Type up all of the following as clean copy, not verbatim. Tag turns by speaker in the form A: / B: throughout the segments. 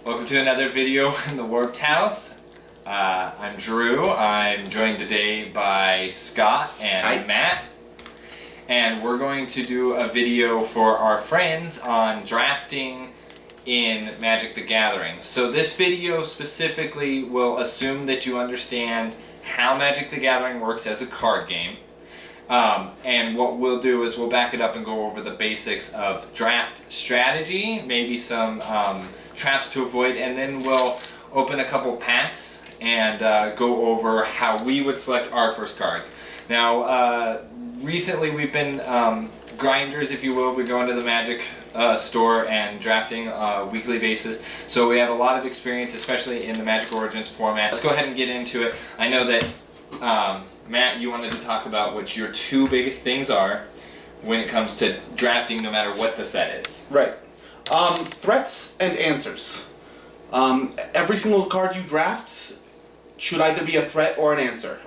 A: Welcome to another video in the Warped House. I'm Drew. I'm joined today by Scott and
B: Hi.
A: Matt. And we're going to do a video for our friends on drafting in Magic the Gathering. So this video specifically will assume that you understand how Magic the Gathering works as a card game. And what we'll do is we'll back it up and go over the basics of draft strategy, maybe some traps to avoid, and then we'll open a couple packs and go over how we would select our first cards. Now, recently we've been grinders, if you will. We go into the Magic store and drafting on a weekly basis, so we have a lot of experience, especially in the Magic Origins format. Let's go ahead and get into it. I know that Matt, you wanted to talk about what your two biggest things are when it comes to drafting, no matter what the set is.
B: Right. Threats and answers. Every single card you draft should either be a threat or an answer.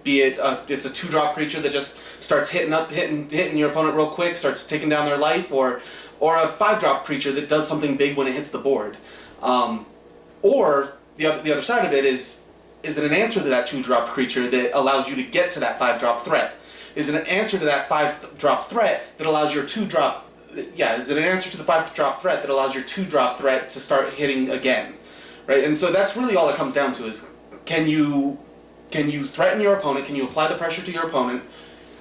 B: Be it it's a 2-drop creature that just starts hitting your opponent real quick, starts taking down their life, or a 5-drop creature that does something big when it hits the board. Or the other side of it is it an answer to that 2-drop creature that allows you to get to that 5-drop threat? Is it an answer to that 5-drop threat that allows your 2-drop... Yeah, is it an answer to the 5-drop threat that allows your 2-drop threat to start hitting again? Right? And so that's really all it comes down to is, can you threaten your opponent, can you apply the pressure to your opponent,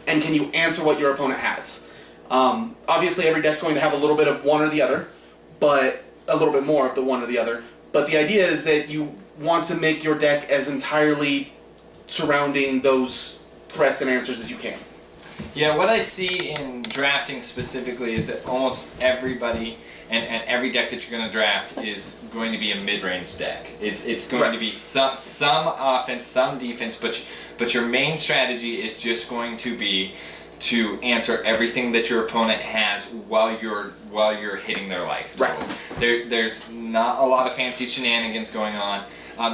B: and can you answer what your opponent has? Obviously every deck's going to have a little bit of one or the other, but a little bit more of the one or the other. But the idea is that you want to make your deck as entirely surrounding those threats and answers as you can.
A: Yeah, what I see in drafting specifically is that almost everybody and every deck that you're going to draft is going to be a mid-range deck. It's going to be some offense, some defense, but your main strategy is just going to be to answer everything that your opponent has while you're hitting their life.
B: Right.
A: There's not a lot of fancy shenanigans going on.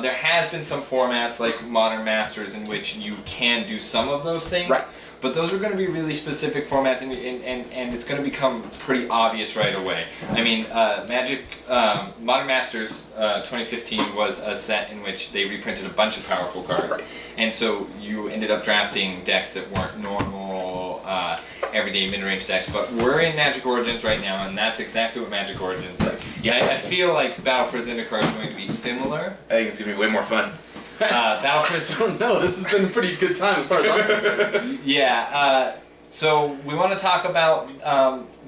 A: There has been some formats like Modern Masters in which you can do some of those things.
B: Right.
A: But those are going to be really specific formats, and it's going to become pretty obvious right away. I mean, Magic Modern Masters 2015 was a set in which they reprinted a bunch of powerful cards,
B: Right.
A: and so you ended up drafting decks that weren't normal, everyday mid-range decks. But we're in Magic Origins right now, and that's exactly what Magic Origins is. Yeah, I feel like Battle for Zendikar is going to be similar.
C: I think it's going to be way more fun.
A: Battle for
B: No, this has been a pretty good time as far as I'm concerned.
A: Yeah, so we want to talk about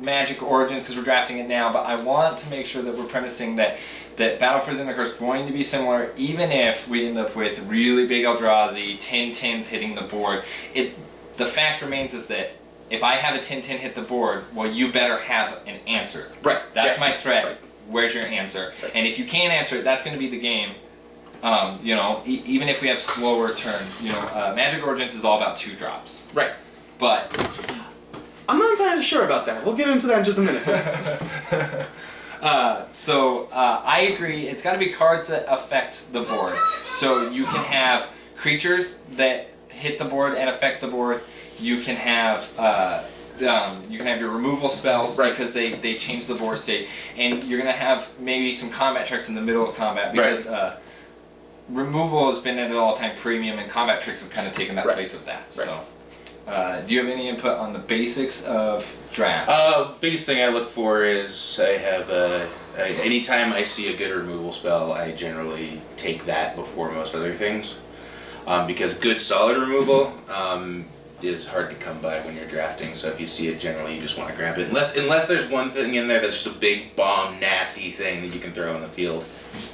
A: Magic Origins because we're drafting it now, but I want to make sure that we're premising that Battle for Zendikar is going to be similar, even if we end up with really big Eldrazi, 10-10s hitting the board. The fact remains is that if I have a 10-10 hit the board, well, you better have an answer.
B: Right.
A: That's
B: Yeah.
A: my threat.
B: Right.
A: Where's your answer?
B: Right.
A: And if you can't answer it, that's going to be the game. You know, even if we have slower turns, you know, Magic Origins is all about 2-drops.
B: Right.
A: But
B: I'm not entirely sure about that. We'll get into that in just a minute.
A: I agree. It's got to be cards that affect the board. So you can have creatures that hit the board and affect the board. You can have your removal spells,
B: right,
A: because they change the board state, and you're gonna have maybe some combat tricks in the middle of combat because removal has been at an all-time premium, and combat tricks have kind of taken that
B: right,
A: place of that.
B: Right.
A: So, do you have any input on the basics of draft?
C: Biggest thing I look for is I have anytime I see a good removal spell, I generally take that before most other things, because good solid removal is hard to come by when you're drafting. So if you see it, generally you just want to grab it, unless there's one thing in there that's just a big bomb nasty thing that you can throw in the field.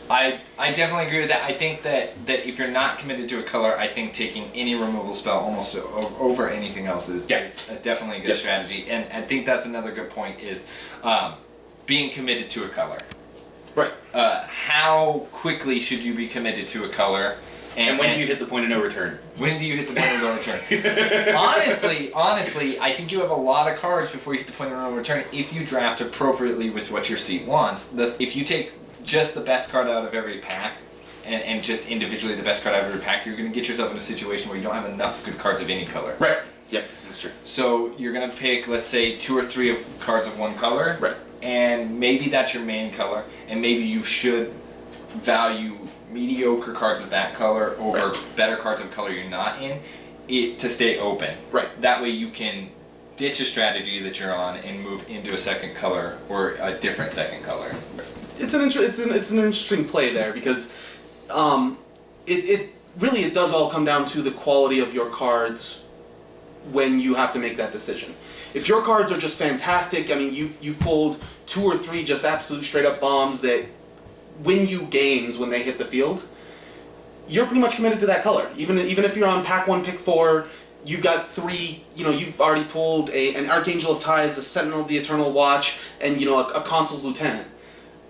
A: I definitely agree with that. I think that if you're not committed to a color, I think taking any removal spell almost over anything else is definitely a good strategy. And I think that's another good point is being committed to a color.
B: Right.
A: How quickly should you be committed to a color?
C: And when do you hit the point of no return?
A: When do you hit the point of no return? Honestly, I think you have a lot of cards before you hit the point of no return if you draft appropriately with what your seat wants. If you take just the best card out of every pack, and just individually the best card out of every pack, you're going to get yourself in a situation where you don't have enough good cards of any color.
C: Right. Yep, that's true.
A: So you're going to pick, let's say, 2 or 3 of cards of one color.
B: Right.
A: and maybe that's your main color, and maybe you should value mediocre cards of that color over better cards of color you're not in, it to stay open.
B: Right.
A: That way you can ditch a strategy that you're on and move into a second color or a different second color.
B: It's an interesting play there because it really does all come down to the quality of your cards when you have to make that decision. If your cards are just fantastic, I mean you've pulled 2 or 3 just absolute straight up bombs that win you games when they hit the field, you're pretty much committed to that color. Even if you're on pack 1, pick 4, you've got 3, you've already pulled an Archangel of Tides, a Sentinel of the Eternal Watch, and a Consul's Lieutenant.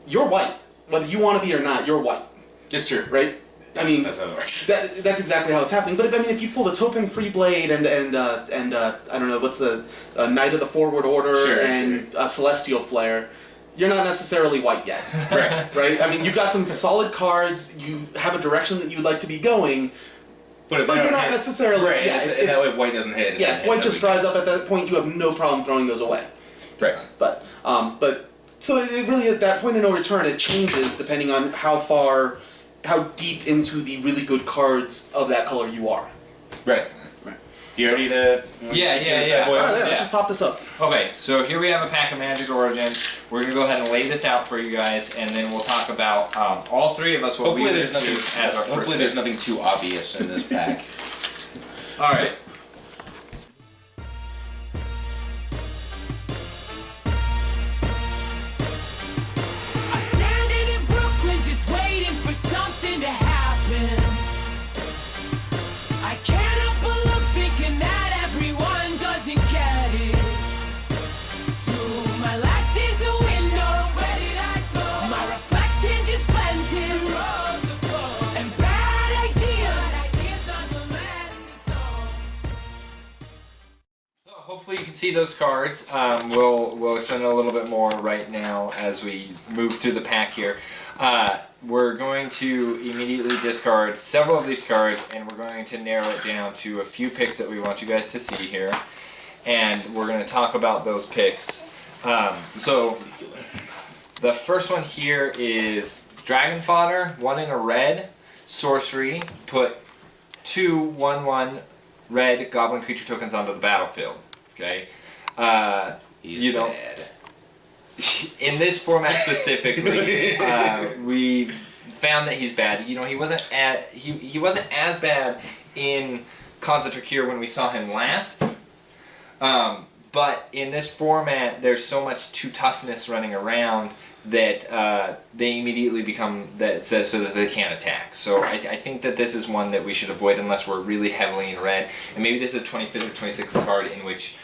B: You're white. Whether you want to be or not, you're white.
C: It's true.
B: Right? I mean,
C: That's how it works.
B: That's exactly how it's happening. But if you pulled a Topeng Free Blade and I don't know, what's a Knight of the Forward Order and a Celestial Flare, you're not necessarily white yet. Right? I mean, you've got some solid cards, you have a direction that you'd like to be going,
C: but
B: you're not necessarily...
C: Right,
B: Yeah,
C: and that way white doesn't hit.
B: Yeah, if white just dries up at that point, you have no problem throwing those away.
C: Right.
B: But so it really, at that point of no return, it changes depending on how deep into the really good cards of that color you are.
C: Right. You ready to...
A: Yeah.
B: Alright, let's just pop this up.
A: Okay, so here we have a pack of Magic Origins. We're going to go ahead and lay this out for you guys, and then we'll talk about all 3 of us what
C: Hopefully
A: we
C: there's nothing.
A: choose as our first
C: Hopefully there's nothing too obvious in this pack.
A: All right.
D: I'm standing in Brooklyn just waiting for something to happen. I can't help but look thinking that everyone doesn't get it. To my left is a window, where did I go? My reflection just blends in rows of gold. And bad ideas nonetheless, and so
A: Hopefully you can see those cards. We'll explain a little bit more right now as we move through the pack here. We're going to immediately discard several of these cards, and we're going to narrow it down to a few picks that we want you guys to see here. And we're going to talk about those picks. So the first one here is Dragon Fodder, 1 in a red, sorcery, put 2 1/1 red goblin creature tokens onto the battlefield. Okay?
C: He's bad.
A: In this format specifically, we found that he's bad. He wasn't he wasn't as bad in Khans of Tarkir when we saw him last. But in this format, there's so much 2 toughness running around that they immediately become so that they can't attack. So I think that this is one that we should avoid unless we're really heavily in red. And maybe this is a 25th or 26th card in which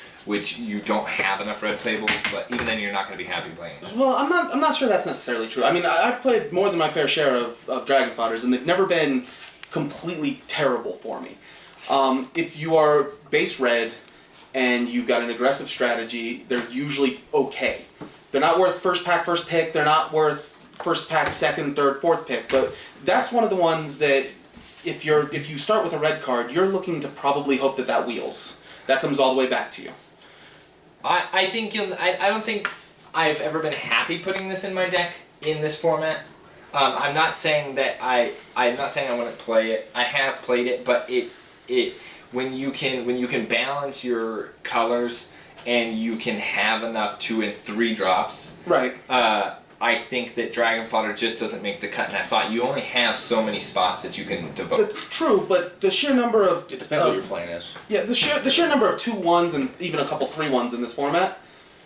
A: you don't have enough red playables, but even then you're not going to be happy playing them.
B: Well, I'm not sure that's necessarily true. I mean, I've played more than my fair share of Dragon Fodders, and they've never been completely terrible for me. If you are base red and you've got an aggressive strategy, they're usually okay. They're not worth first pack, first pick. They're not worth first pack, second, third, fourth pick. But that's one of the ones that if you start with a red card, you're looking to probably hope that wheels. That comes all the way back to you.
A: I think I don't think I've ever been happy putting this in my deck in this format. I'm not saying that I'm not saying I wouldn't play it. I have played it, but when you can balance your colors and you can have enough 2 and 3 drops.
B: Right.
A: I think that Dragon Fodder just doesn't make the cut in that slot. You only have so many spots that you can devote.
B: That's true, but the sheer number of...
C: It depends what your plan is.
B: Yeah, the sheer number of 2 1s and even a couple 3 1s in this format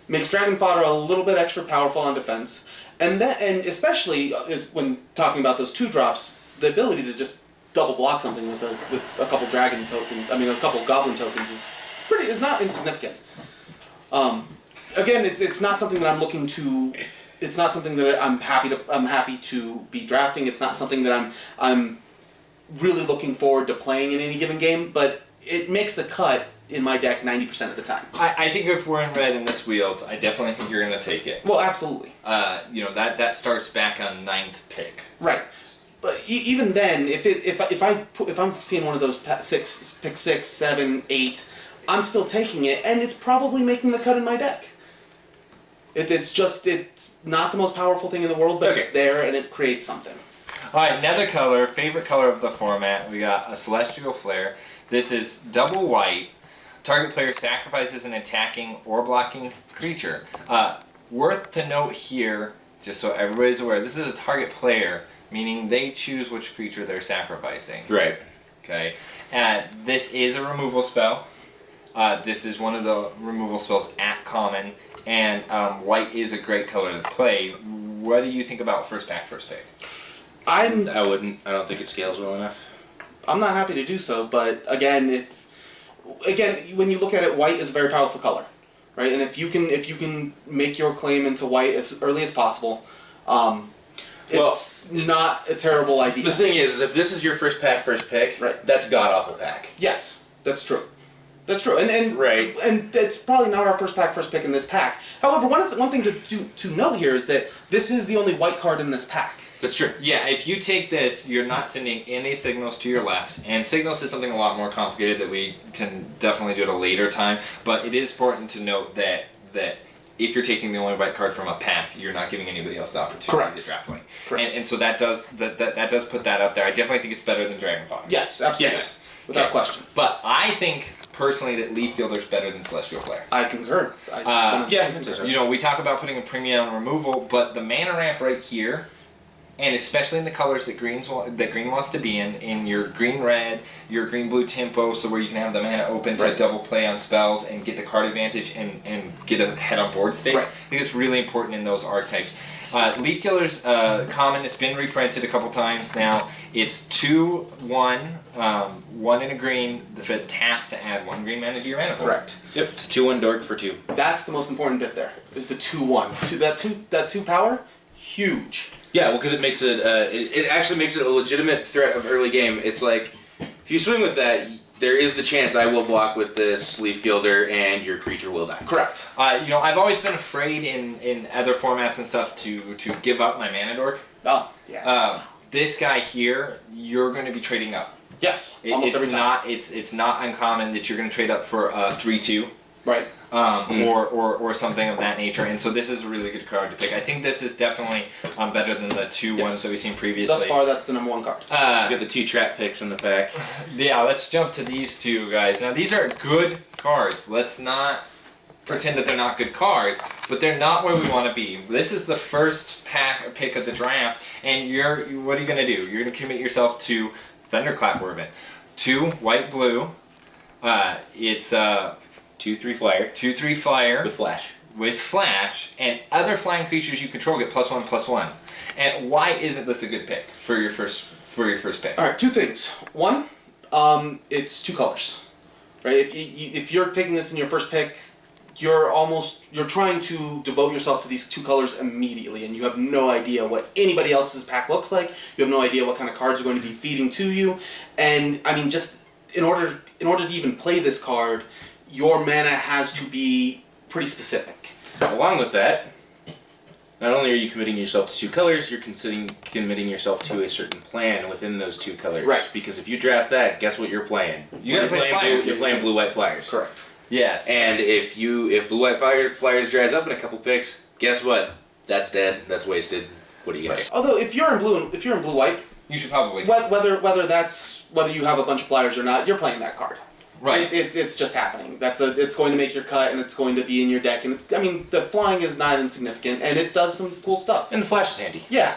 B: makes Dragon Fodder a little bit extra powerful on defense. And especially when talking about those 2 drops, the ability to just double block something with a couple dragon tokens, a couple goblin tokens is not insignificant. Again, it's not something that I'm looking to... It's not something that I'm happy to be drafting. It's not something that I'm really looking forward to playing in any given game, but it makes the cut in my deck 90% of the time.
A: I think if we're in red in this wheels, I definitely think you're going to take it.
B: Well, absolutely.
A: That starts back on 9th pick.
B: Right. But even then, if I'm seeing one of those pick 6, 7, 8, I'm still taking it, and it's probably making the cut in my deck. It's not the most powerful thing in the world, but
C: Okay.
B: it's there and it creates something.
A: Alright, another color, favorite color of the format, we got a Celestial Flare. This is double white. Target player sacrifices an attacking or blocking creature. Worth to note here, just so everybody's aware, this is a target player, meaning they choose which creature they're sacrificing.
C: Right.
A: Okay. This is a removal spell. This is one of the removal spells at common, and white is a great color to play. What do you think about first pick?
C: I don't think it scales well enough.
B: I'm not happy to do so, but again, when you look at it, white is a very powerful color, right? And if you can make your claim into white as early as possible, it's not a terrible idea.
C: The thing is if this is your first pick,
B: Right.
C: that's god awful pack.
B: Yes, that's true. That's true, and
C: Right.
B: and it's probably not our first pick in this pack. However, one thing to note here is that this is the only white card in this pack.
C: That's true.
A: Yeah, if you take this, you're not sending any signals to your left. And signals is something a lot more complicated that we can definitely do at a later time. But it is important to note that if you're taking the only white card from a pack, you're not giving anybody else the opportunity
B: Correct.
A: to draft white.
B: Correct.
A: And so that does put that up there. I definitely think it's better than Dragon Fodder.
B: Yes, absolutely.
C: Yes.
B: Without
A: Okay.
B: question.
A: But I think personally that Leaf Gilder's better than Celestial Flare.
B: I concur. I
C: Yeah,
B: 100% concur.
A: You know, we talk about putting a premium on removal, but the mana ramp right here, and especially in the colors that green wants to be in your green-red, your green-blue tempo, so where you can have the mana open to
B: Right.
A: double play on spells and get the card advantage and get a head-on-board state.
B: Right.
A: I think it's really important in those archetypes. Leaf Killer's common, it's been reprinted a couple times now. It's 2/1, 1 in a green, that taps to add 1 green mana to your mana pool.
B: Correct.
C: Yep. It's 2/1 dork for 2.
B: That's the most important bit there. Is the 2/1. That two power, huge.
C: Yeah, well, because it makes it actually makes it a legitimate threat of early game. It's like if you swing with that, there is the chance I will block with this Leaf Gilder and your creature will die.
B: Correct.
A: You know, I've always been afraid in other formats and stuff to give up my mana dork.
B: Oh, yeah.
A: This guy here, you're going to be trading up.
B: Yes. Almost every time.
A: It's not uncommon that you're going to trade up for a 3/2,
B: Right.
A: or something of that nature. And so this is a really good card to pick. I think this is definitely better than the 2 ones that we've seen previously.
B: Thus far, that's the number one card.
C: You got the 2 trap picks in the pack.
A: Yeah, let's jump to these two guys. Now these are good cards. Let's not pretend that they're not good cards, but they're not where we want to be. This is the first pick of the draft, and what are you gonna do? You're gonna commit yourself to Thunderclap Orbit. 2 white blue. It's
C: 2/3 flyer
A: 2/3 flyer
C: with flash.
A: with flash, and other flying creatures you control get +1/+1. And why isn't this a good pick for your first pick?
B: All right. Two things. One, it's 2 colors. Right. If you're taking this in your first pick, you're trying to devote yourself to these 2 colors immediately, and you have no idea what anybody else's pack looks like. You have no idea what kind of cards are going to be feeding to you, and I mean, just in order to even play this card, your mana has to be pretty specific.
C: Along with that, not only are you committing yourself to 2 colors, you're committing yourself to a certain plan within those 2 colors.
B: Right.
C: Because if you draft that, guess what you're playing?
A: You gotta play
C: playing
A: flyers.
C: You're playing blue-white flyers.
B: Correct.
A: Yes.
C: And if blue-white flyers dries up in a couple picks, guess what? That's dead. That's wasted. What are you gonna do?
B: Although if you're in blue white,
A: You should probably.
B: whether you have a bunch of flyers or not, you're playing that card.
A: Right.
B: It's just happening. It's going to make your cut, and it's going to be in your deck, and the flying is not insignificant, and it does some cool stuff.
C: And the flash is handy.
B: Yeah,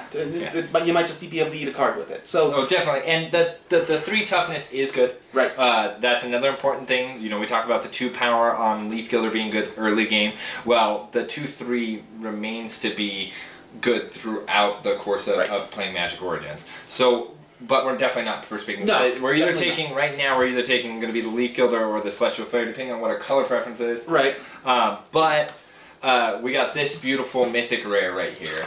B: but you might just be able to eat a card with it. So
A: Oh, definitely. And the 3 toughness is good.
B: Right.
A: That's another important thing. You know, we talk about the 2 power on Leaf Gilder being good early game. Well, the 2/3 remains to be good throughout the course of playing Magic Origins. So, but we're definitely not first picking.
B: No,
A: we're either
B: definitely
A: taking right now. We're either taking going to be the Leaf Gilder or the Celestial Flare, depending on what our color preference is.
B: right.
A: But we got this beautiful mythic rare right here.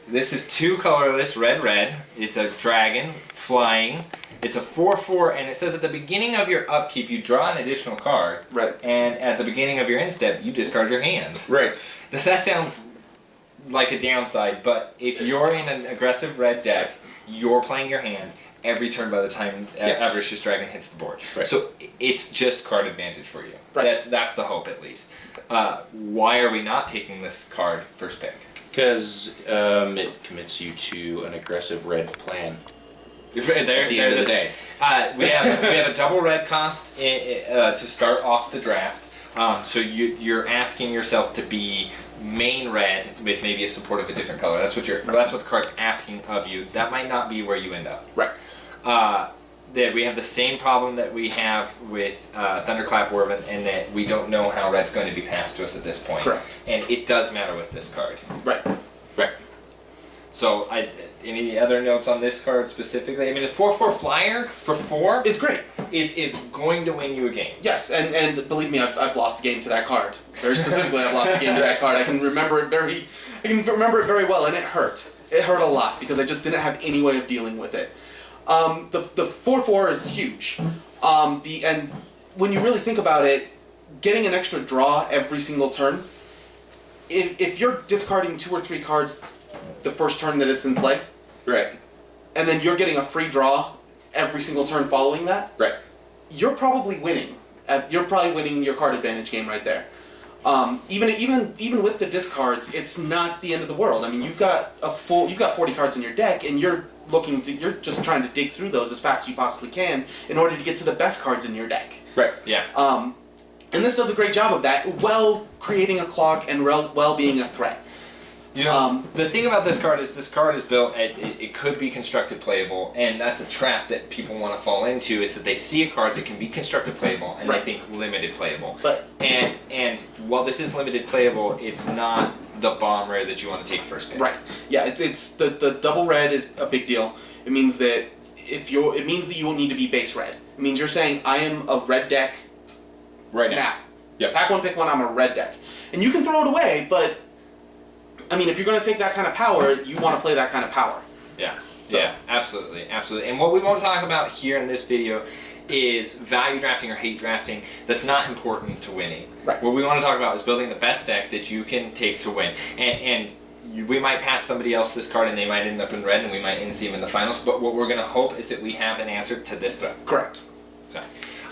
A: This is 2 colorless, red. It's a dragon, flying. It's a 4/4, and it says at the beginning of your upkeep, you draw an additional card.
B: Right.
A: And at the beginning of your end step, you discard your hand.
C: Right.
A: That sounds like a downside, but if you're in an aggressive red deck, you're playing your hand. every turn by the time
C: Yes.
A: Avaricious Dragon hits the board.
C: Right.
A: So it's just card advantage for you.
B: Right.
A: That's the hope, at least. Why are we not taking this card first pick?
C: Because it commits you to an aggressive red plan.
A: There,
C: At the end of the day.
A: we have a double red cost to start off the draft. So you're asking yourself to be main red with maybe a support of a different color. That's what the card's asking of you. That might not be where you end up.
B: Right.
A: That we have the same problem that we have with Thunderclap Wervin, and that we don't know how red's going to be passed to us at this point.
B: Correct.
A: And it does matter with this card.
B: Right.
C: Right.
A: So, any other notes on this card specifically? I mean, the 4/4 flyer for 4
B: It's great.
A: is going to win you a game.
B: Yes, and believe me, I've lost a game to that card. Very specifically, I've lost a game to that card. I can remember it very well, and it hurt. It hurt a lot because I just didn't have any way of dealing with it. The 4/4 is huge. And when you really think about it, getting an extra draw every single turn, if you're discarding 2 or 3 cards the first turn that it's in play,
C: Right.
B: and then you're getting a free draw every single turn following that,
C: Right.
B: you're probably winning. You're probably winning your card advantage game right there. Even with the discards, it's not the end of the world. I mean, you've got 40 cards in your deck, and you're just trying to dig through those as fast as you possibly can in order to get to the best cards in your deck.
C: Right.
A: Yeah.
B: And this does a great job of that, while creating a clock and while being a threat.
A: You know, the thing about this card is built it could be constructed playable, and that's a trap that people want to fall into, is that they see a card that can be constructed playable and
B: Right.
A: they think limited playable.
B: But
A: and while this is limited playable, it's not the bomb rare that you want to take first pick.
B: right, yeah, it's the double red is a big deal. It means that it means that you won't need to be base red. It means you're saying I am a red deck
C: Right
B: now.
C: now. Yep.
B: Pack one, pick one. I'm a red deck, and you can throw it away. But I mean, if you're going to take that kind of power, you want to play that kind of power.
A: Yeah.
B: So-
A: Yeah, absolutely. And what we won't talk about here in this video is value drafting or hate drafting. That's not important to winning.
B: Right.
A: What we want to talk about is building the best deck that you can take to win. We might pass somebody else this card and they might end up in red and we might see them in the finals, but what we're going to hope is that we have an answer to this threat.
B: Correct.
A: So,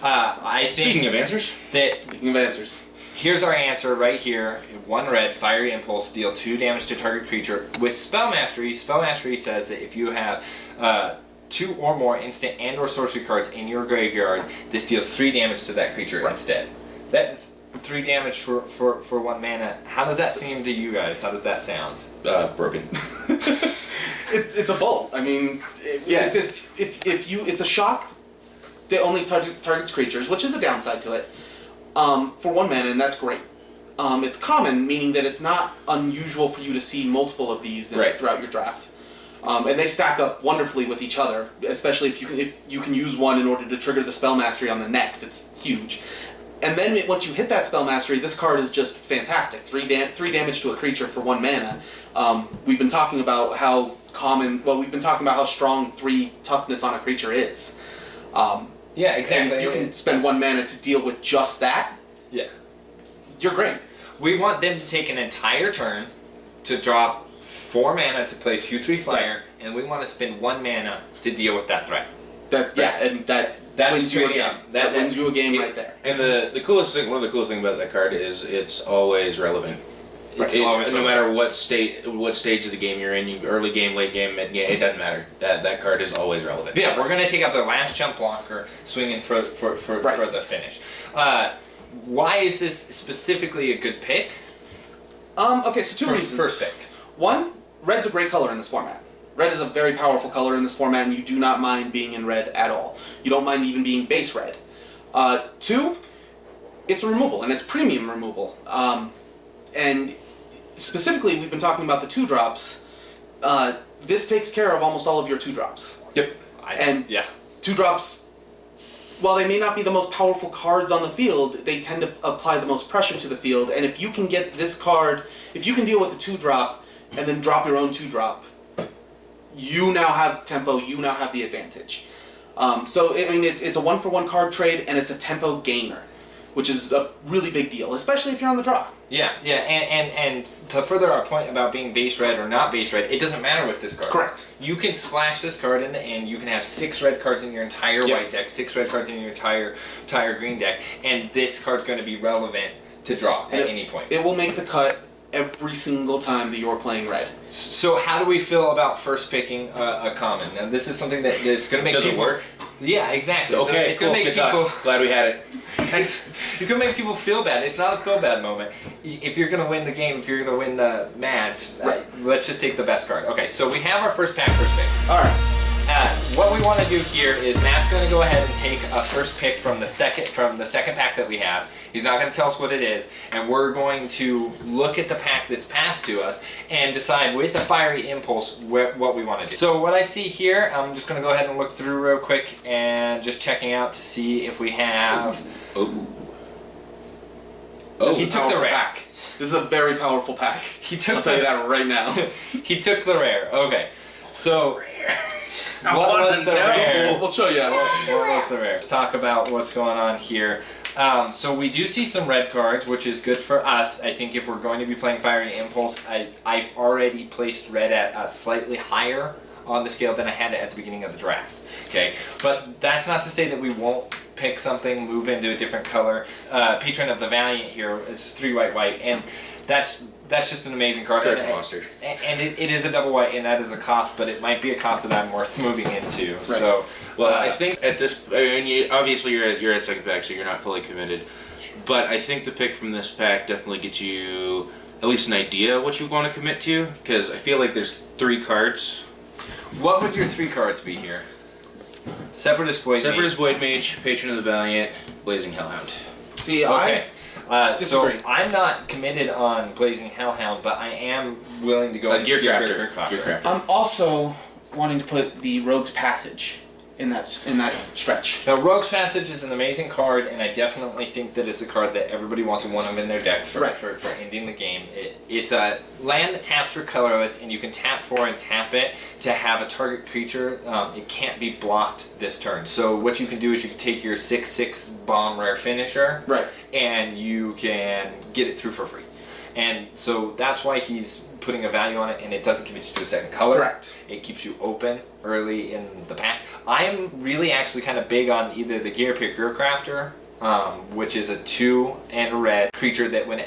A: I think
C: Speaking of answers.
A: that
B: Speaking of answers,
A: here's our answer right here. 1 red, Fiery Impulse, deal 2 damage to target creature. With Spell Mastery says that if you have 2 or more instant and or sorcery cards in your graveyard, this deals 3 damage to that creature
B: Right.
A: instead. That's 3 damage for 1 mana. How does that seem to you guys? How does that sound?
C: Broken.
B: it's a bolt. I mean, it's a shock that only targets creatures, which is a downside to it. For 1 mana, and that's great. It's common, meaning that it's not unusual for you to see multiple of these
C: Right.
B: throughout your draft. And they stack up wonderfully with each other, especially if you can use one in order to trigger the spell mastery on the next. It's huge. And then once you hit that spell mastery, this card is just fantastic. 3 damage to a creature for 1 mana. We've been talking about how strong 3 toughness on a creature is.
A: Yeah,
B: And
A: exactly.
B: if you can spend 1 mana to deal with just that,
A: Yeah.
B: you're great.
A: We want them to take an entire turn to drop 4 mana to play 2/3 flyer, and we want to spend 1 mana to deal with that threat.
B: That
A: That's
B: wins you a
A: true, yeah.
B: game. That wins you a game right there.
C: And the coolest thing, one of the coolest things about that card is it's always relevant.
A: It's
C: It-
A: always
C: no
A: relevant.
C: matter what stage of the game you're in, early game, late game, mid game, it doesn't matter. That card is always relevant.
A: Yeah, we're gonna take out the last jump blocker, swinging for
B: Right.
A: the finish. Why is this specifically a good pick?
B: Okay, so 2
A: For
B: reasons.
A: first pick.
B: 1, red's a great color in this format. Red is a very powerful color in this format, and you do not mind being in red at all. You don't mind even being base red. 2, it's a removal, and it's premium removal. And specifically, we've been talking about the 2-drops. This takes care of almost all of your 2-drops.
C: Yep.
A: Yeah.
B: 2-drops, while they may not be the most powerful cards on the field, they tend to apply the most pressure to the field. And if you can get this card, if you can deal with the 2-drop and then drop your own 2-drop, you now have tempo, you now have the advantage. So, I mean, it's a 1-for-1 card trade, and it's a tempo gainer. which is a really big deal, especially if you're on the draw.
A: Yeah, and to further our point about being base red or not base red, it doesn't matter with this card.
B: Correct.
A: You can splash this card in the end. You can have 6 red cards in your entire white deck, 6 red cards in your entire green deck, and this card's going to be relevant to draw at any point.
B: It will make the cut every single time that you're playing red.
A: So how do we feel about first picking a common? Now this is something that's going to make
C: Does it
A: people
C: work?
A: Yeah, exactly.
C: Okay,
A: it's
C: cool.
A: going to make
C: Good
A: people.
C: talk. Glad we had it.
A: It's going to make people feel bad. It's not a feel bad moment. If you're going to win the game, if you're going to win the match, let's just take the best card. Okay, so we have our first pick.
B: All right.
A: What we want to do here is Matt's going to go ahead and take a first pick from the second pack that we have. He's not going to tell us what it is, and we're going to look at the pack that's passed to us and decide with a fiery impulse what we want to do. So what I see here, I'm just going to go ahead and look through real quick and just checking out to see if we have.
B: This
A: He
B: is a
A: took the
B: powerful
A: rare.
B: pack. This is a very powerful pack.
A: He took
B: I'll tell you that right now.
A: He took the rare. Okay, so. What
C: wanna
A: was the
C: know.
A: rare?
B: We'll show you.
A: What was the rare? Let's talk about what's going on here. So we do see some red cards, which is good for us. I think if we're going to be playing Fiery Impulse, I've already placed red at a slightly higher on the scale than I had it at the beginning of the draft. Okay, but that's not to say that we won't pick something, move into a different color. Patron of the Valiant here, it's 3 white, and that's just an amazing card.
C: Card's a monster.
A: And it is a double white, and that is a cost, but it might be a cost that I'm worth moving into. Right. So,
C: well, I think at this, obviously you're at second pack, so you're not fully committed. But I think the pick from this pack definitely gets you at least an idea of what you want to commit to, because I feel like there's 3 cards.
A: What would your 3 cards be here? Separatist Void
C: Mage, Patron of the Valiant, Blazing Hellhound.
B: See,
A: Okay. So
B: disagree.
A: I'm not committed on Blazing Hellhound, but I am willing to go into
C: Gearcrafter.
B: I'm also wanting to put the Rogue's Passage in that stretch.
A: Now, Rogue's Passage is an amazing card, and I definitely think that it's a card that everybody wants to one of in their deck for ending the game. It's a land that taps for colorless, and you can tap for and tap it to have a target creature. It can't be blocked this turn. So what you can do is you can take your 6/6 bomb rare finisher, and you can get it through for free. And so that's why he's putting a value on it, and it doesn't commit you to a second color.
B: Correct.
A: It keeps you open early in the pack. I'm really actually kind of big on either the Gearcrafter, which is a 2 and a red creature that when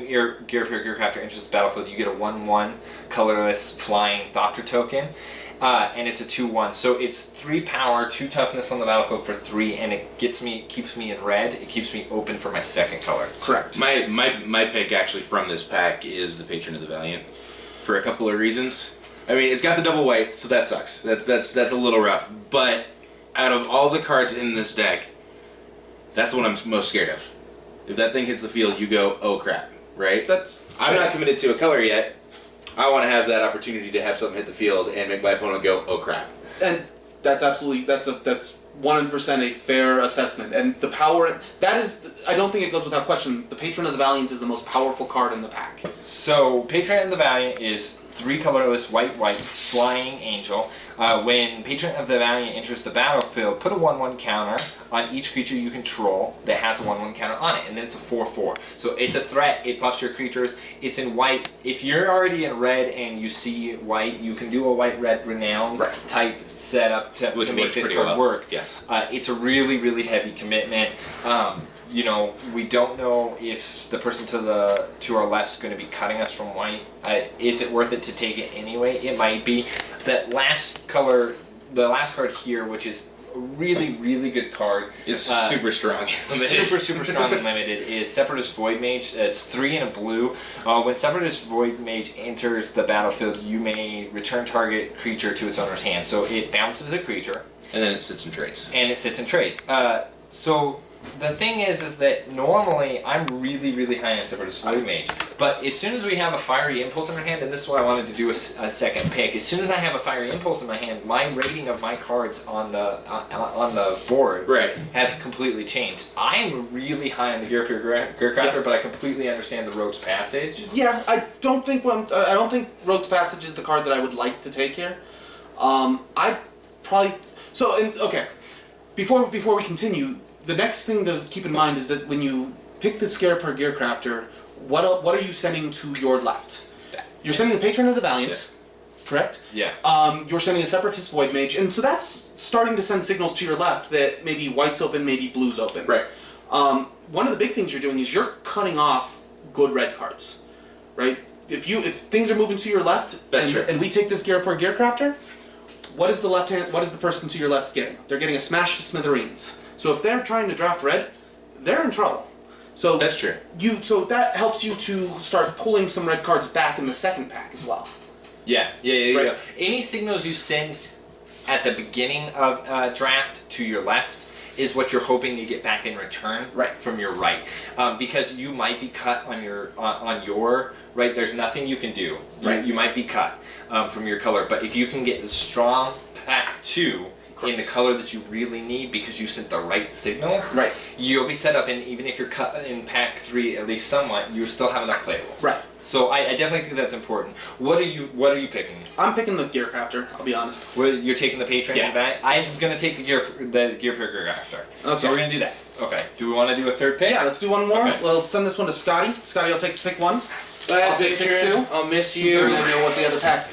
A: your Gearcrafter enters the battlefield, you get a 1/1 colorless flying Thopter token. And it's a 2/1, so it's 3 power, 2 toughness on the battlefield for 3, and it keeps me in red. It keeps me open for my second color.
B: Correct.
C: My pick actually from this pack is the Patron of the Valiant, for a couple of reasons. I mean, it's got the double white, so that sucks. That's a little rough. But out of all the cards in this deck, that's the one I'm most scared of. If that thing hits the field, you go, oh crap, right? I'm not committed to a color yet. I want to have that opportunity to have something hit the field and make my opponent go, oh crap.
B: And that's 100% a fair assessment. And the power, that is, I don't think it goes without question, the Patron of the Valiant is the most powerful card in the pack.
A: So Patron of the Valiant is 3 colorless white flying angel. When Patron of the Valiant enters the battlefield, put a 1/1 counter on each creature you control that has a 1/1 counter on it, and then it's a 4/4. So it's a threat, it buffs your creatures. It's in white. If you're already in red and you see white, you can do a white-red renown type setup to make this card work.
C: Yes.
A: It's a really, really heavy commitment. We don't know if the person to our left is going to be cutting us from white. Is it worth it to take it anyway? It might be. The last card here, which is a really, really good card.
C: It's super strong.
A: Super strong and limited, is Separatist Void Mage. It's 3 and a blue. When Separatist Void Mage enters the battlefield, you may return target creature to its owner's hand. So it bounces a creature.
C: And then it sits in trades.
A: So the thing is that normally I'm really, really high on Separatist Void Mage, but as soon as we have a Fiery Impulse in our hand, and this is why I wanted to do a second pick, as soon as I have a Fiery Impulse in my hand, my rating of my cards on the board have completely changed. I'm really high on the Gearcrafter, but I completely understand the Rogue's Passage.
B: Yeah, I don't think Rogue's Passage is the card that I would like to take here. Before we continue, the next thing to keep in mind is that when you pick the Scarab Gearcrafter, what are you sending to your left? You're sending the Patron of the Valiant, correct?
A: Yeah.
B: You're sending a Separatist Void Mage, and so that's starting to send signals to your left that maybe white's open, maybe blue's open.
C: Right.
B: One of the big things you're doing is you're cutting off good red cards, right? If things are moving to your left,
C: That's true.
B: and we take this Gearcrafter, what is the person to your left getting? They're getting a smash to smithereens. So if they're trying to draft red, they're in trouble. So
C: That's true.
B: So that helps you to start pulling some red cards back in the second pack as well.
A: Yeah.
B: Right.
A: Any signals you send at the beginning of draft to your left is what you're hoping to get back in return from your right, because you might be cut on your right. There's nothing you can do.
B: Right.
A: You might be cut from your color, but if you can get a strong pack 2 in the color that you really need because you sent the right signals,
B: Right.
A: you'll be set up. And even if you're cut in pack 3 at least somewhat, you still have enough playables.
B: Right.
A: So I definitely think that's important. What are you picking?
B: I'm picking the Gearcrafter, I'll be honest.
A: Well, you're taking the Patron
C: Yeah.
A: and Valiant? I'm gonna take the gear picker after.
B: Okay.
A: So we're gonna do that. Okay. Do we want to do a third pick?
B: Yeah, let's do one more.
A: Okay.
B: We'll send this one to Scotty. Scotty, I'll take pick 1.
C: Bye,
B: I'll take pick
C: Patron.
B: 2.
C: I'll miss you.
B: Considering I know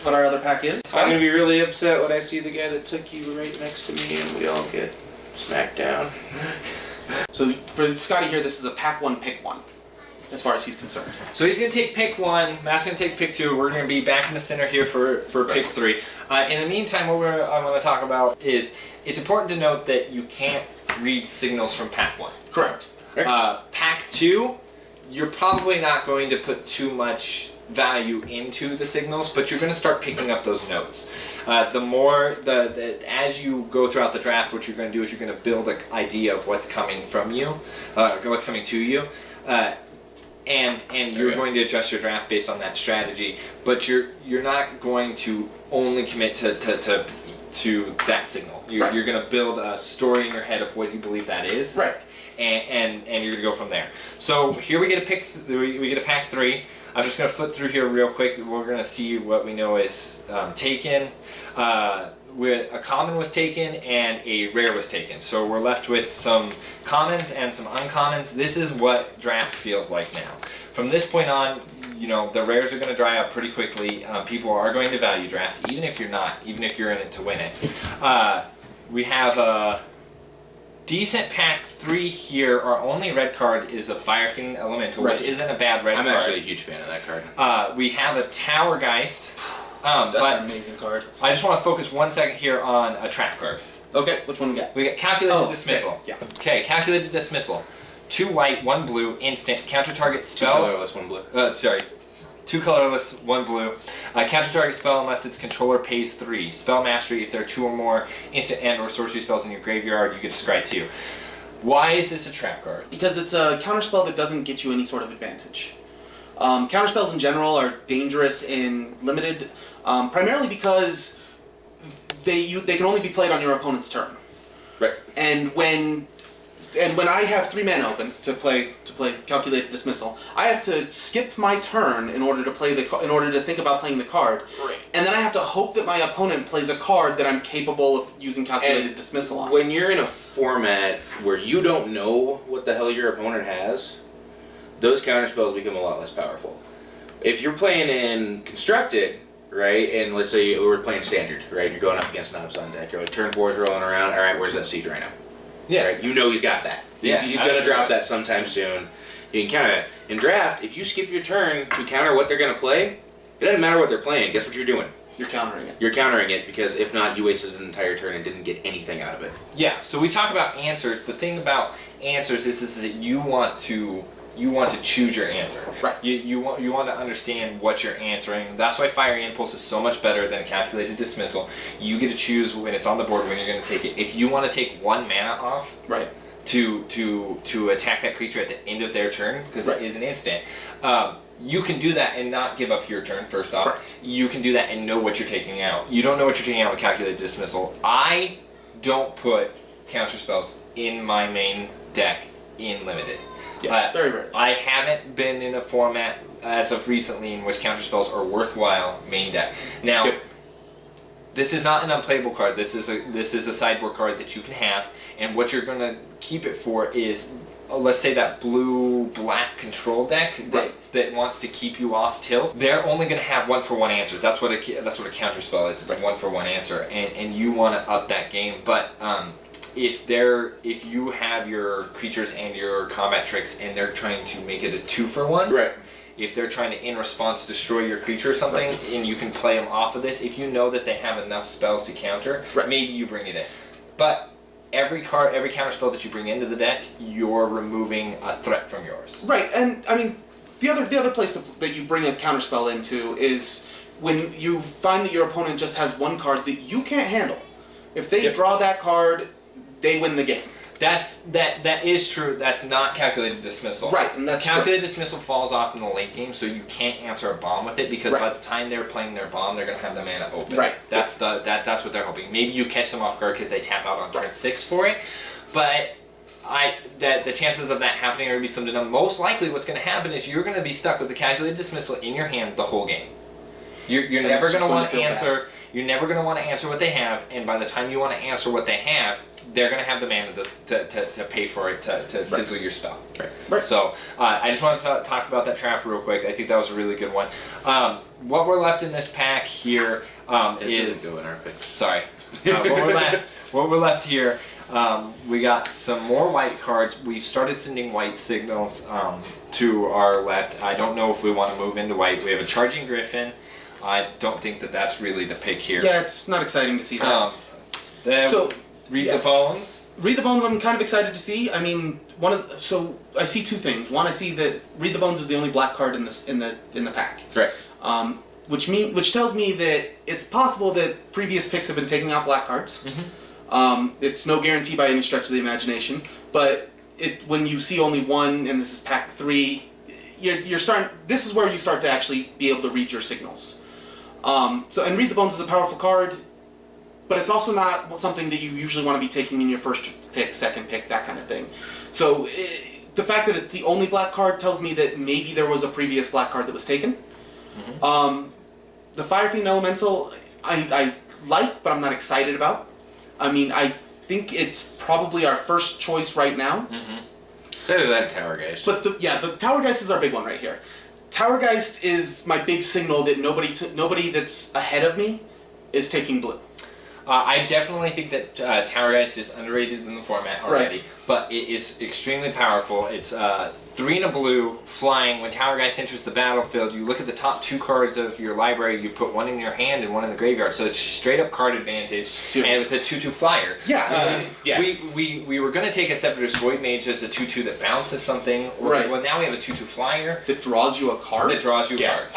B: what our other pack is.
C: I'm
B: Scotty?
C: gonna be really upset when I see the guy that took you right next to me and we all get smacked down.
B: So for Scotty here, this is a pack 1, pick 1, as far as he's concerned.
A: So he's gonna take pick 1. Matt's gonna take pick 2. We're gonna be back in the center here for pick 3. In the meantime, what I want to talk about is it's important to note that you can't read signals from pack 1.
B: Correct.
A: Pack 2, you're probably not going to put too much value into the signals, but you're going to start picking up those notes. The more as you go throughout the draft, what you're going to do is you're going to build an idea of what's coming from you, what's coming to you, and you're going to adjust your draft based on that strategy. But you're not going to only commit to that signal. You're going to build a story in your head of what you believe that is.
B: Right.
A: And you're gonna go from there. So here we get we get a pack 3. I'm just gonna flip through here real quick. We're gonna see what we know is taken. A common was taken and a rare was taken. So we're left with some commons and some uncommons. This is what draft feels like now. From this point on, the rares are gonna dry up pretty quickly. People are going to value draft, even if you're not, even if you're in it to win it. We have a decent pack 3 here. Our only red card is a Fire Fiend Elemental, which isn't a bad red card.
C: I'm actually a huge fan of that card.
A: We have a Tower Geist.
B: That's
A: But
B: an amazing card.
A: I just want to focus 1 second here on a trap card.
B: Okay, which one we got?
A: We got Calculated
B: Oh,
A: Dismissal.
B: okay, yeah.
A: Okay, Calculated Dismissal. 2 white, 1 blue, instant, counter target
C: 2
A: spell.
C: colorless, 1 blue.
A: Sorry. 2 colorless, 1 blue. Counter target spell unless its controller pays 3. Spell mastery, if there are 2 or more instant and or sorcery spells in your graveyard, you get to scry 2. Why is this a trap card?
B: Because it's a counterspell that doesn't get you any sort of advantage. Counterspells in general are dangerous in limited, primarily because they can only be played on your opponent's turn.
C: Right.
B: And when I have 3 mana open to play Calculated Dismissal, I have to skip my turn in order to think about playing the card.
C: Right.
B: And then I have to hope that my opponent plays a card that I'm capable of using Calculated Dismissal on.
C: When you're in a format where you don't know what the hell your opponent has, those counterspells become a lot less powerful. If you're playing in Constructed, right, and let's say we're playing Standard, right, you're going up against Knobs on deck, you're like, turn 4's rolling around, alright, where's that Siege Rhino?
A: Yeah.
C: Right? You know he's got that.
A: Yeah,
C: He's going to drop that sometime soon. You can counter it. In draft, if you skip your turn to counter what they're going to play, it doesn't matter what they're playing. Guess what you're doing?
B: You're countering it.
C: You're countering it because if not, you wasted an entire turn and didn't get anything out of it.
A: Yeah, so we talk about answers. The thing about answers is that you want to choose your answer.
B: Right.
A: You want to understand what you're answering. That's why Fiery Impulse is so much better than Calculated Dismissal. You get to choose when it's on the board when you're going to take it. If you want to take 1 mana off,
B: Right.
A: to attack that creature at the end of their turn, because
B: Right.
A: it is an instant, you can do that and not give up your turn first off.
B: Correct.
A: You can do that and know what you're taking out. You don't know what you're taking out with Calculated Dismissal. I don't put counterspells in my main deck in Limited.
B: Yeah, very rare.
A: I haven't been in a format as of recently in which counterspells are worthwhile main deck. Now,
C: Yep.
A: this is not an unplayable card. This is a sideboard card that you can have, and what you're gonna keep it for is, let's say that blue-black control deck that wants to keep you off tilt. They're only going to have 1-for-1 answers. That's what a counterspell is. It's a 1-for-1 answer, and you want to up that game. But if you have your creatures and your combat tricks, and they're trying to make it a 2-for-1,
C: Right.
A: if they're trying to in response destroy your creature or something, and you can play them off of this, if you know that they have enough spells to counter, maybe you bring it in. But every counter spell that you bring into the deck, you're removing a threat from yours.
B: Right, and I mean, the other place that you bring a counterspell into is when you find that your opponent just has one card that you can't handle. If they draw that card, they win the game.
A: That is true. That's not calculated dismissal.
B: Right, and that's
A: calculated dismissal falls off in the late game, so you can't answer a bomb with it because by the time they're playing their bomb, they're gonna have the mana open.
B: Right.
A: That's what they're hoping. Maybe you catch them off guard because they tap out on turn 6 for it, but the chances of that happening are gonna be slim to none. Most likely, what's gonna happen is you're gonna be stuck with the calculated dismissal in your hand the whole game. You're never gonna want to answer. You're never gonna want to answer what they have, and by the time you want to answer what they have, they're going to have the mana to pay for it to fizzle your spell.
B: Right.
A: So I just wanted to talk about that trap real quick. I think that was a really good one. What we're left in this pack here is...
C: It doesn't go in our pick.
A: Sorry. What we're left here, we got some more white cards. We've started sending white signals to our left. I don't know if we want to move into white. We have a Charging Griffin. I don't think that that's really the pick here.
B: Yeah, it's not exciting to see that.
A: Read the Bones.
B: Read the Bones, I'm kind of excited to see. I mean, I see two things. One, I see that Read the Bones is the only black card in the pack.
C: Right.
B: Which tells me that it's possible that previous picks have been taking out black cards. Mm-hmm. It's no guarantee by any stretch of the imagination, but when you see only one, and this is pack 3, you're starting. This is where you start to actually be able to read your signals. And Read the Bones is a powerful card. But it's also not something that you usually want to be taking in your first pick, second pick, that kind of thing. So the fact that it's the only black card tells me that maybe there was a previous black card that was taken. Mm-hmm. The Fire Fiend Elemental, I like, but I'm not excited about. I mean, I think it's probably our first choice right now.
C: Mm-hmm. It's either that Tower Geist.
B: But the Tower Geist is our big one right here. Tower Geist is my big signal that nobody that's ahead of me is taking blue.
A: I definitely think that Tower Geist is underrated in the format already, but it is extremely powerful. It's 3 and a blue, flying. When Tower Geist enters the battlefield, you look at the top 2 cards of your library, you put one in your hand and one in the graveyard, so it's straight up card advantage.
B: Seriously.
A: And with a 2/2 flyer.
B: Yeah.
A: We were going to take a Scepter's Void Mage as a 2/2 that bounces something.
B: Right.
A: Well, now we have a 2/2 flyer.
B: That draws you a card?
A: That draws you a card.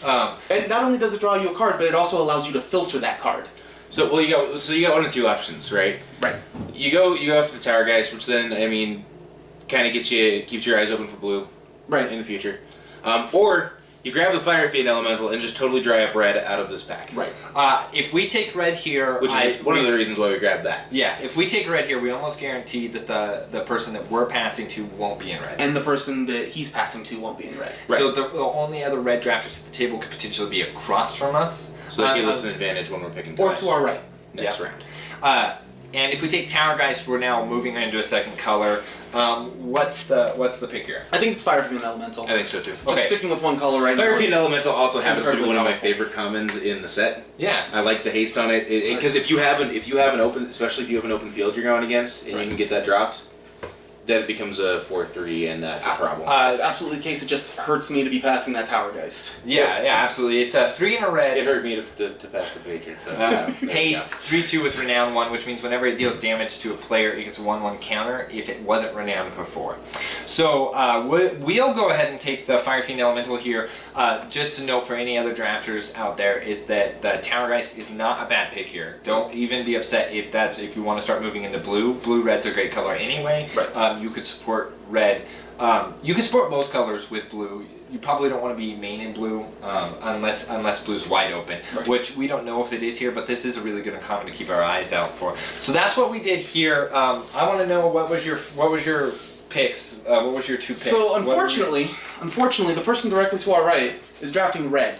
B: Wow. And not only does it draw you a card, but it also allows you to filter that card.
C: You got one of 2 options, right?
B: Right.
C: You go after the Tower Geist, which then kind of keeps your eyes open for blue,
B: right,
C: in the future, or you grab the Fire Fiend Elemental and just totally dry up red out of this pack.
B: Right.
A: If we take red here,
C: which is one of the reasons why we grabbed that.
A: Yeah. If we take red here, we almost guarantee that the person that we're passing to won't be in red,
B: and the person that he's passing to won't be in red.
A: Right. So the only other red drafters at the table could potentially be across from us.
C: So that gives us an advantage when we're picking
B: or
C: guys.
B: to our right
C: next round.
A: And if we take Tower Geist, we're now moving into a second color. What's the pick here?
B: I think it's Fire Fiend Elemental.
C: I think so too.
B: Just sticking with one color right now.
C: Fire Fiend Elemental also happens to be one of my
B: powerful.
C: favorite commons in the set.
A: Yeah.
C: I like the haste on it because if you have an open, especially if you have an open field you're going against and you can get that dropped, then it becomes a 4/3 and that's a problem.
B: It's absolutely the case. It just hurts me to be passing that Tower Geist.
A: Yeah, absolutely. It's a 3 and a red.
C: It hurt me to pass the Patriots. So
A: Haste 3/2 with Renown 1, which means whenever it deals damage to a player, it gets a 1/1 counter if it wasn't renowned before. So we'll go ahead and take the Fire Fiend Elemental here. Just to note for any other drafters out there is that the Tower Geist is not a bad pick here. Don't even be upset if you want to start moving into blue. Blue-red's a great color anyway.
B: Right.
A: You could support red. You can support most colors with blue. You probably don't want to be main in blue unless blue's wide open, which we don't know if it is here, but this is a really good uncommon to keep our eyes out for. So that's what we did here. I want to know what was your picks? What was your 2 picks?
B: So unfortunately, the person directly to our right is drafting red.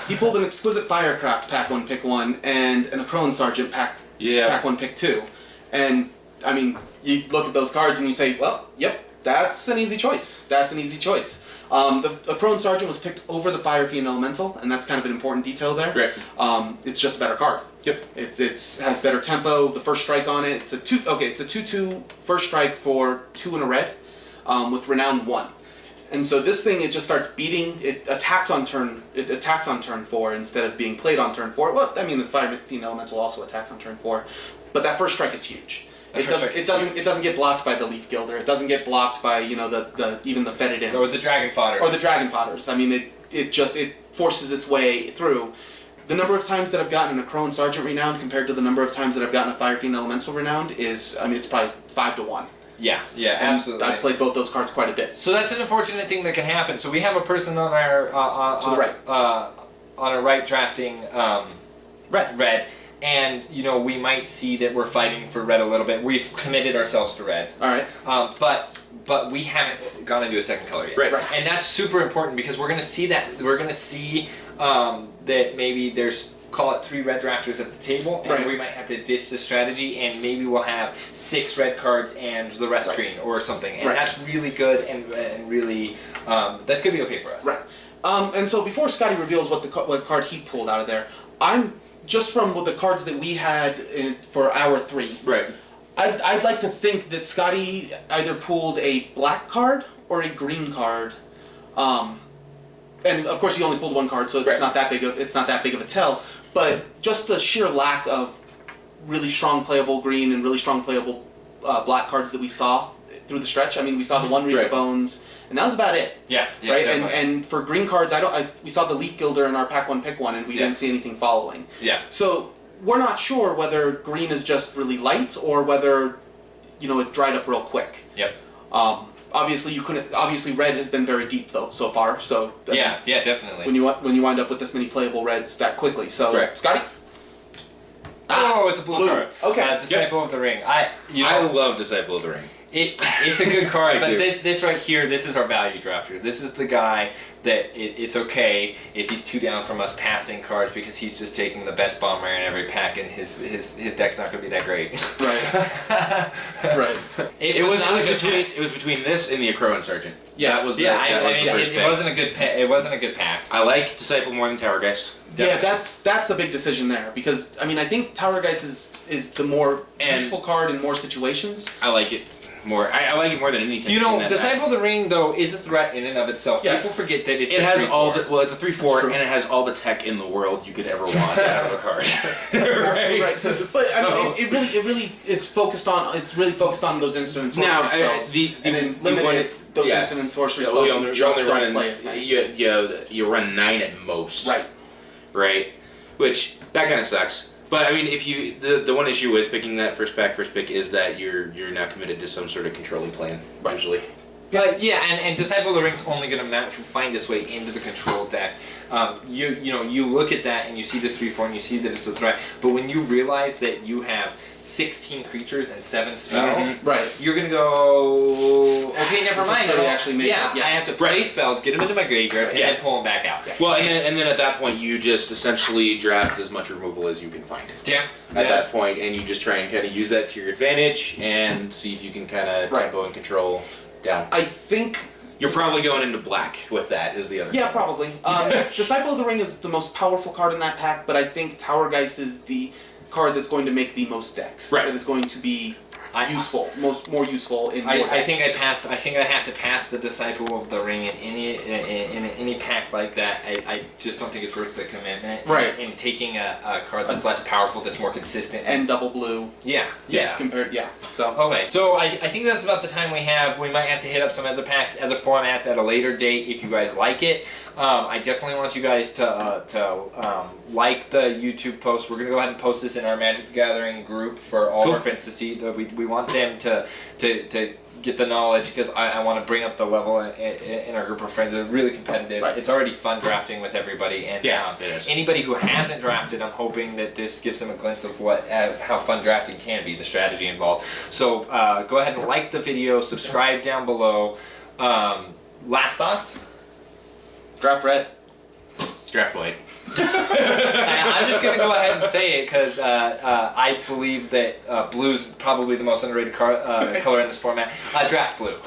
B: He pulled an Exquisite Firecraft pack 1 pick 1 and an Acroan Sergeant pack 1 pick 2, and I mean, you look at those cards and you say, well, yep, that's an easy choice. That's an easy choice. The Crone Sergeant was picked over the Fire Fiend Elemental, and that's kind of an important detail there.
C: Right.
B: It's just a better card.
C: Yep.
B: It's has better tempo. The first strike on it. It's a 2/2 first strike for 2 and a red, with Renown 1. And so this thing, it just starts beating. It attacks on turn. It attacks on turn 4 instead of being played on turn 4. Well, I mean, the Fire Fiend Elemental also attacks on turn 4, but that first strike is huge. It doesn't get blocked by the Leaf Gilder. It doesn't get blocked by the even the Fetid Imp.
A: Or the Dragon Fodders.
B: Or the Dragon Fodders. I mean, it forces its way through. The number of times that I've gotten a Crone Sergeant Renowned compared to the number of times that I've gotten a Fire Fiend Elemental Renowned is, I mean, it's probably 5 to 1.
A: Yeah,
B: And
A: absolutely.
B: I've played both those cards quite a bit.
A: So that's an unfortunate thing that can happen. So we have a person on our
B: To the right.
A: On our right drafting red, and we might see that we're fighting for red a little bit. We've committed ourselves to red.
B: All right.
A: But we haven't gone into a second color yet.
C: Right.
A: And that's super important because we're going to see that. We're going to see that maybe there's, call it 3 red drafters at the table, and
B: Right.
A: we might have to ditch the strategy, and maybe we'll have 6 red cards and the rest
B: Right.
A: green or something. And
B: Right.
A: that's really good and really, that's going to be okay for us.
B: Right. And so before Scotty reveals what card he pulled out of there, I'm just from the cards that we had for hour 3.
C: Right.
B: I'd like to think that Scotty either pulled a black card or a green card, and of course he only pulled 1 card, so it's
C: Right.
B: not that big of a tell. But just the sheer lack of really strong playable green and really strong playable black cards that we saw through the stretch. I mean, we saw the 1 Reef
C: Right.
B: of Bones, and that was about it.
A: Yeah,
B: Right,
A: definitely.
B: and for green cards, we saw the Leaf Gilder in our pack 1 pick 1, and we
A: Yeah.
B: didn't see anything following.
A: Yeah.
B: So we're not sure whether green is just really light or whether, it dried up real quick.
A: Yep.
B: Obviously red has been very deep though so far. So I mean,
A: Yeah, definitely.
B: when you wind up with this many playable reds that quickly. So
C: Right.
B: Scotty.
A: Oh, it's a blue card.
B: Okay.
A: Disciple of the Ring.
C: I love Disciple of the Ring.
A: It's a good card,
C: I
A: but
C: do.
A: this right here, this is our value drafter. This is the guy that it's okay if he's 2 down from us passing cards because he's just taking the best bomber in every pack, and his deck's not going to be that great.
B: Right. Right.
A: It
C: was between this and the Crone Sergeant.
B: Yeah.
C: That was the,
A: Yeah,
C: that was the first
A: it
C: pick.
A: wasn't a good it wasn't a good pack.
C: I like Disciple more than Towergeist.
B: Yeah, that's a big decision there because I mean I think Tower Geist is the more
C: And-
B: useful card in more situations.
C: I like it more. I like it more than anything. in that
A: Disciple
C: pack.
A: of the Ring though is a threat in and of itself.
B: Yes.
A: People forget that it's
C: It
A: a
C: has
A: 3/4.
C: all the it's a 3/4
B: That's true.
C: and it has all the tech in the world you could ever want out of a card.
A: Right.
B: But I mean, it really is focused on. It's really focused on those instant and sorcery
C: Now,
B: spells, and then limited those
C: yeah.
B: instant and sorcery
C: Yeah,
B: spells.
C: well,
B: you
C: you're
B: just
C: only
B: don't play as
C: running
B: many.
C: you run 9 at most.
B: Right.
C: Right. Which that kind of sucks. But I mean, if you the one issue with picking that first pick is that you're now committed to some sort of controlling plan.
B: Right.
C: Usually.
A: But yeah, and Disciple of the Ring's only going to find its way into the control deck. You look at that and you see the 3/4 and you see that it's a threat. But when you realize that you have 16 creatures and 7 spells,
B: Right.
A: you're going to go, okay, never
B: Does this
A: mind.
B: really actually make it?
A: I
B: Yeah.
A: have to play spells, get them into my graveyard, and
C: Yeah.
A: then pull them back out.
C: Well, and then at that point you just essentially draft as much removal as you can find.
A: Yeah.
C: At that point, and you just try and kind of use that to your advantage and see if you can kind of
B: Right.
C: tempo and control down.
B: I think.
C: You're probably going into black with that. Is the other.
B: Yeah, probably. Disciple of the Ring is the most powerful card in that pack, but I think Tower Geist is the card that's going to make the most decks.
C: Right.
B: That is going to be useful, more useful in more
A: I think
B: decks.
A: I think I have to pass the Disciple of the Ring in any pack like that. I just don't think it's worth the commitment.
B: Right.
A: In taking a card that's less powerful, that's more consistent.
B: And double blue.
A: Yeah.
B: So.
A: Okay, so I think that's about the time we have. We might have to hit up some other packs, other formats at a later date if you guys like it. I definitely want you guys to like the YouTube post. We're gonna go ahead and post this in our Magic the Gathering group for all
C: Cool.
A: our friends to see. We want them to get the knowledge because I want to bring up the level in our group of friends. They're really competitive.
B: Right.
A: It's already fun drafting with everybody, and
C: Yeah, it is.
A: anybody who hasn't drafted, I'm hoping that this gives them a glimpse of how fun drafting can be, the strategy involved. So go ahead and like the video, subscribe down below. Last thoughts?
B: Draft red.
C: Draft white.
A: And I'm just gonna go ahead and say it because I believe that blue's probably the most underrated color in this format. Draft blue.